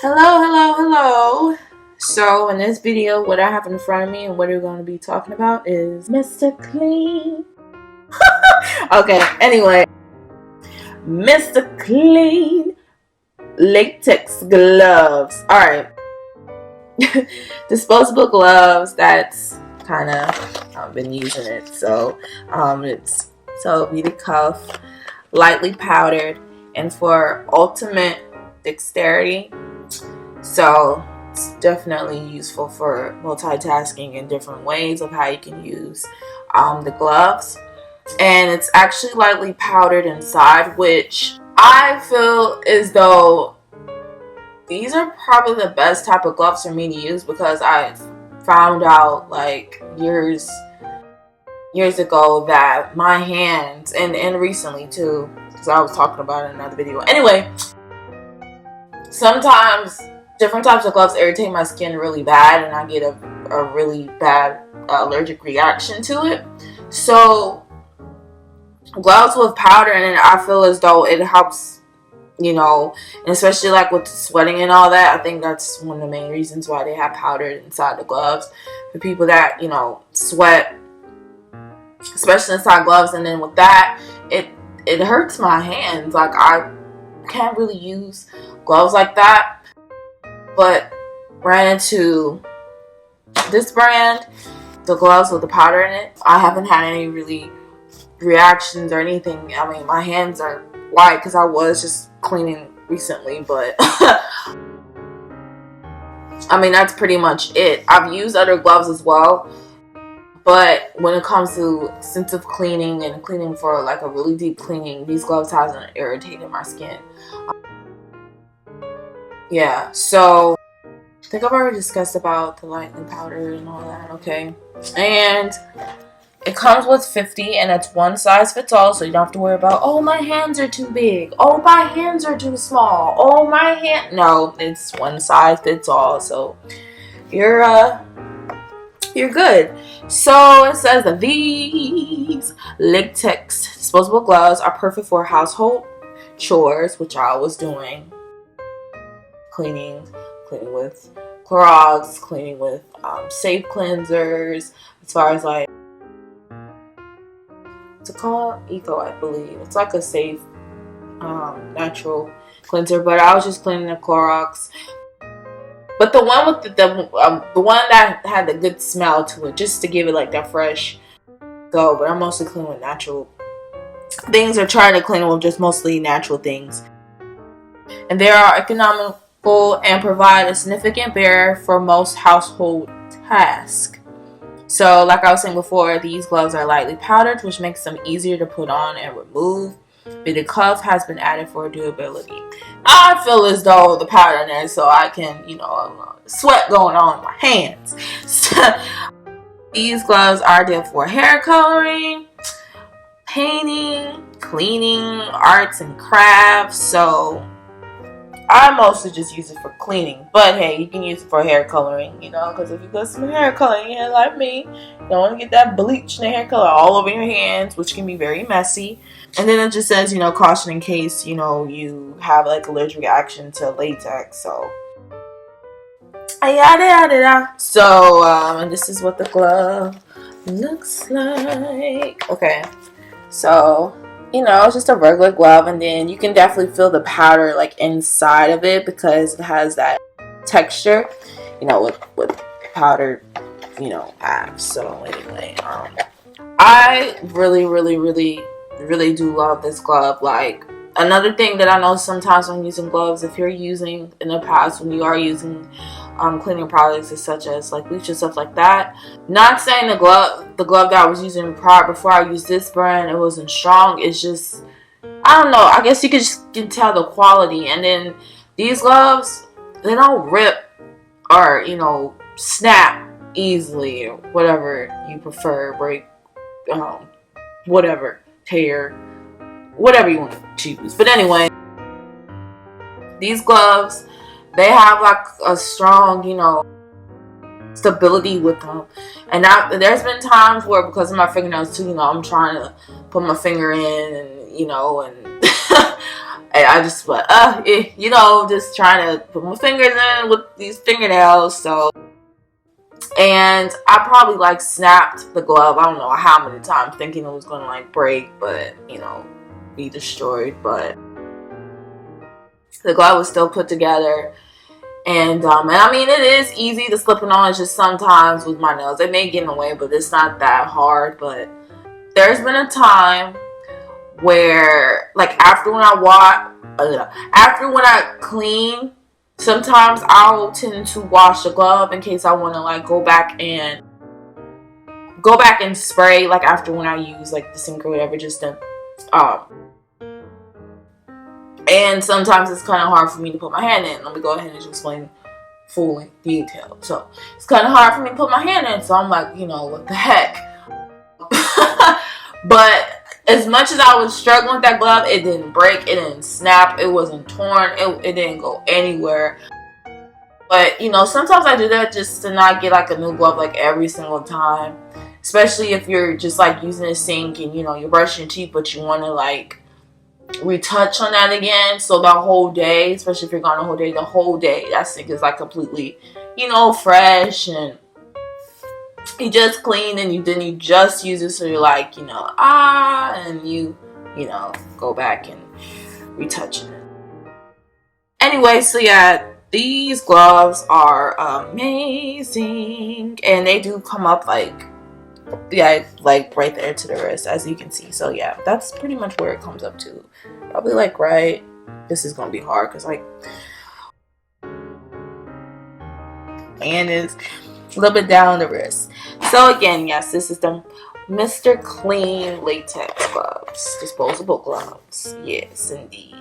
Hello. So in this video, what I have in front of me and what we're going to be talking about is Mr. Clean. Okay, anyway, Mr. Clean latex gloves. All right, disposable gloves. That's kind of I've been using it. So it's beaded cuff, lightly powdered, and for ultimate dexterity. So it's definitely useful for multitasking in different ways of how you can use the gloves. And it's actually lightly powdered inside, which I feel as though these are probably the best type of gloves for me to use, because I found out like years ago that my hands, and recently too, because I was talking about it in another video. Anyway, sometimes different types of gloves irritate my skin really bad, and I get a really bad allergic reaction to it. So gloves with powder in it, I feel as though it helps, and especially like with sweating and all that. I think that's one of the main reasons why they have powder inside the gloves, for people that sweat, especially inside gloves. And then with that, it hurts my hands. Like, I can't really use gloves like that. But ran into this brand, the gloves with the powder in it. I haven't had any really reactions or anything. I mean, my hands are white because I was just cleaning recently, but I mean, that's pretty much it. I've used other gloves as well, but when it comes to extensive cleaning and cleaning for like a really deep cleaning, these gloves hasn't irritated my skin. Yeah, so I think I've already discussed about the lightly powdered and all that, okay? And it comes with 50, and it's one size fits all, so you don't have to worry about, oh, my hands are too big, oh, my hands are too small, oh, my hand. No, it's one size fits all, so you're good. So it says that these latex disposable gloves are perfect for household chores, which I was doing. Cleaning with Clorox, cleaning with safe cleansers, as far as like, what's it called? Eco, I believe. It's like a safe natural cleanser, but I was just cleaning the Clorox. But the one with the one that had the good smell to it, just to give it like that fresh go. But I'm mostly cleaning with natural things, or trying to clean with just mostly natural things. And they are economical and provide a significant barrier for most household tasks. So like I was saying before, these gloves are lightly powdered, which makes them easier to put on and remove. Beaded cuff has been added for durability. I feel as though the powder in there, so I can, sweat going on in my hands. So, these gloves are ideal for hair coloring, painting, cleaning, arts and crafts. So I mostly just use it for cleaning, but hey, you can use it for hair coloring, because if you got some hair coloring in your hair like me, you don't want to get that bleach and hair color all over your hands, which can be very messy. And then it just says, caution in case, you have like allergic reaction to latex. So, yada. So, and this is what the glove looks like. Okay, so it's just a regular glove, and then you can definitely feel the powder like inside of it, because it has that texture, with powdered, abs. So anyway, I really do love this glove. Like, another thing that I know sometimes when using gloves, if you're using in the past, when you are using cleaning products such as like bleach and stuff like that, not saying the glove that I was using prior, before I used this brand, it wasn't strong. It's just, I don't know, I guess you can tell the quality. And then these gloves, they don't rip or snap easily, or whatever you prefer, break, whatever, tear, whatever you want to use. But anyway, these gloves, they have like a strong, stability with them. And there's been times where, because of my fingernails too, I'm trying to put my finger in, and and And I just went, you know, just trying to put my fingers in with these fingernails. So, and I probably like snapped the glove. I don't know how many times, thinking it was gonna like break, but you know, be destroyed. But the glove was still put together. And I mean, it is easy to slip it on. It's just sometimes with my nails, it may get in the way, but it's not that hard. But there's been a time where, like, after when I clean, sometimes I'll tend to wash the glove in case I want to like go back and spray, like after when I use like the sink or whatever, just to and sometimes it's kind of hard for me to put my hand in. Let me go ahead and just explain full detail. So it's kind of hard for me to put my hand in, so I'm like, you know, what the heck. But as much as I was struggling with that glove, it didn't break, it didn't snap, it wasn't torn, it didn't go anywhere. But you know, sometimes I do that just to not get like a new glove like every single time, especially if you're just like using a sink and you know you're brushing your teeth, but you want to like retouch on that again. So the whole day, especially if you're gone the whole day, that sink is like completely, you know, fresh, and you just clean, and you just use it, so you're like, you know, and you know, go back and retouch it. Anyway, so yeah, these gloves are amazing, and they do come up like, yeah, like right there to the wrist, as you can see. So yeah, that's pretty much where it comes up to. Probably like right, this is gonna be hard because like, and it's a little bit down the wrist. So again, yes, this is the Mr. Clean latex gloves, disposable gloves. Yes, indeed.